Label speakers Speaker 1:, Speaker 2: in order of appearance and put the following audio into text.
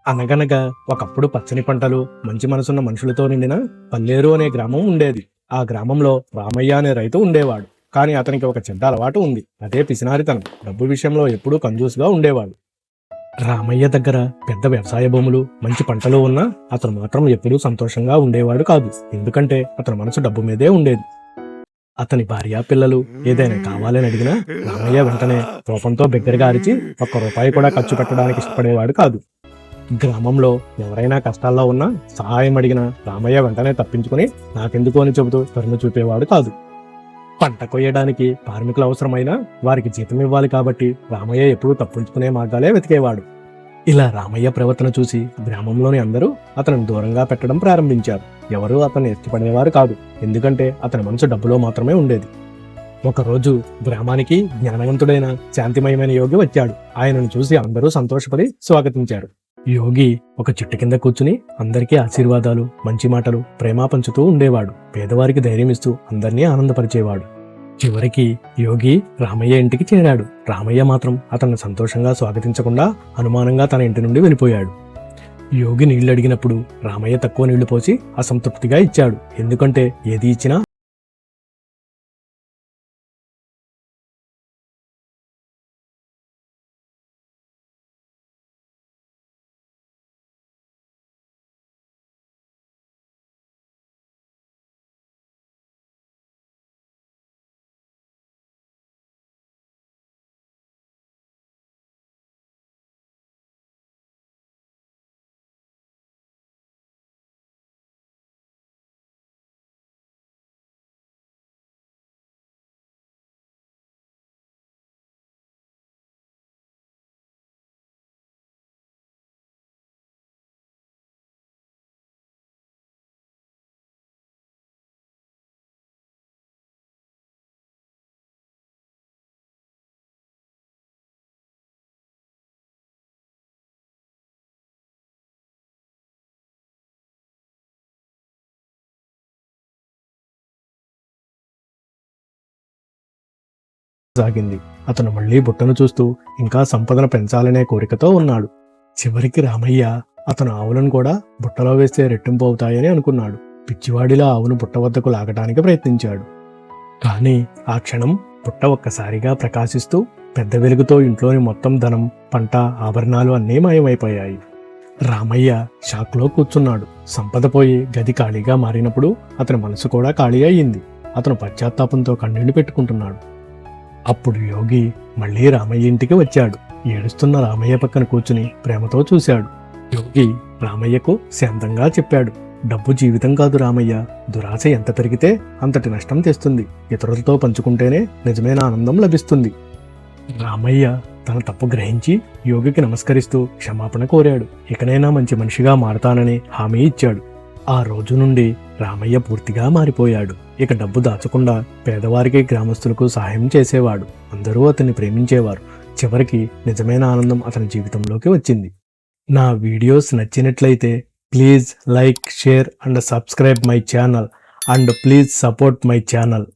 Speaker 1: అనగనగా ఒకప్పుడు పచ్చని పంటలు, మంచి మనసున్న మనుషులతో నిండిన పల్లేరు అనే గ్రామం ఉండేది. ఆ గ్రామంలో రామయ్య అనే రైతు ఉండేవాడు. కానీ అతనికి ఒక చెడ్డ అలవాటు ఉంది. అదే పిసినారితనం. డబ్బు విషయంలో ఎప్పుడూ కంజూస్గా ఉండేవాడు. రామయ్య దగ్గర పెద్ద వ్యవసాయ భూములు, మంచి పంటలు ఉన్నా అతను మాత్రం ఎప్పుడూ సంతోషంగా ఉండేవాడు కాదు. ఎందుకంటే అతని మనసు డబ్బు మీదే ఉండేది. అతని భార్య పిల్లలు ఏదైనా కావాలని అడిగినా రామయ్య వెంటనే కోపంతో బిగ్గరగా అరిచి ₹1 కూడా ఖర్చు పెట్టడానికి ఇష్టపడేవాడు కాదు. గ్రామంలో ఎవరైనా కష్టాల్లో ఉన్నా సహాయం అడిగినా రామయ్య వెంటనే తప్పించుకుని నాకెందుకు అని చెబుతూ కరుణ చూపేవాడు కాదు. పంట కొయ్యడానికి కార్మికులు అవసరమైనా వారికి జీతం ఇవ్వాలి కాబట్టి రామయ్య ఎప్పుడూ తప్పించుకునే మార్గాలే వెతికేవాడు. ఇలా రామయ్య ప్రవర్తన చూసి గ్రామంలోని అందరూ అతను దూరంగా పెట్టడం ప్రారంభించారు. ఎవరూ అతన్ని ఇష్టపడేవారు కాదు. ఎందుకంటే అతని మనసు డబ్బులో మాత్రమే ఉండేది. ఒకరోజు గ్రామానికి జ్ఞానవంతుడైన శాంతిమయమైన యోగి వచ్చాడు. ఆయనను చూసి అందరూ సంతోషపడి స్వాగతించారు. యోగి ఒక చెట్టు కింద కూర్చుని అందరికీ ఆశీర్వాదాలు, మంచి మాటలు, ప్రేమ పంచుతూ ఉండేవాడు. పేదవారికి ధైర్యం ఇస్తూ అందరినీ ఆనందపరిచేవాడు. చివరికి యోగి రామయ్య ఇంటికి చేరాడు. రామయ్య మాత్రం అతన్ని సంతోషంగా స్వాగతించకుండా అనుమానంగా తన ఇంటి నుండి వెళ్ళిపోయాడు. యోగి నీళ్లు అడిగినప్పుడు రామయ్య తక్కువ నీళ్లు పోసి అసంతృప్తిగా ఇచ్చాడు. ఎందుకంటే ఏది ఇచ్చినా సాగింది. అతను మళ్లీ బుట్టను చూస్తూ ఇంకా సంపదను పెంచాలనే కోరికతో ఉన్నాడు. చివరికి రామయ్య అతను ఆవులను కూడా బుట్టలో వేస్తే రెట్టింపు అవుతాయని అనుకున్నాడు. పిచ్చివాడిలా ఆవును బుట్ట వద్దకు లాగడానికి ప్రయత్నించాడు. కానీ ఆ క్షణం బుట్ట ఒక్కసారిగా ప్రకాశిస్తూ పెద్ద వెలుగుతో ఇంట్లోని మొత్తం ధనం, పంట, ఆభరణాలు అన్నీ మాయమైపోయాయి. రామయ్య షాక్లో కూర్చున్నాడు. సంపద పోయి గది ఖాళీగా మారినప్పుడు అతని మనసు కూడా ఖాళీ అయ్యింది. అతను పశ్చాత్తాపంతో కన్నీళ్లు పెట్టుకుంటున్నాడు. అప్పుడు యోగి మళ్లీ రామయ్య ఇంటికి వచ్చాడు. ఏడుస్తున్న రామయ్య పక్కన కూర్చుని ప్రేమతో చూశాడు. యోగి రామయ్యకు శాంతంగా చెప్పాడు, డబ్బు జీవితం కాదు రామయ్య. దురాశ ఎంత పెరిగితే అంతటి నష్టం తెస్తుంది. ఇతరులతో పంచుకుంటేనే నిజమైన ఆనందం లభిస్తుంది. రామయ్య తన తప్పు గ్రహించి యోగికి నమస్కరిస్తూ క్షమాపణ కోరాడు. ఇకనైనా మంచి మనిషిగా మారతానని హామీ ఇచ్చాడు. ఆ రోజు నుండి రామయ్య పూర్తిగా మారిపోయాడు. ఇక డబ్బు దాచకుండా పేదవారికి, గ్రామస్తులకు సహాయం చేసేవాడు. అందరూ అతన్ని ప్రేమించేవారు. చివరికి నిజమైన ఆనందం అతని జీవితంలోకి వచ్చింది. నా వీడియోస్ నచ్చినట్లయితే please like, share and subscribe my channel and please support my channel.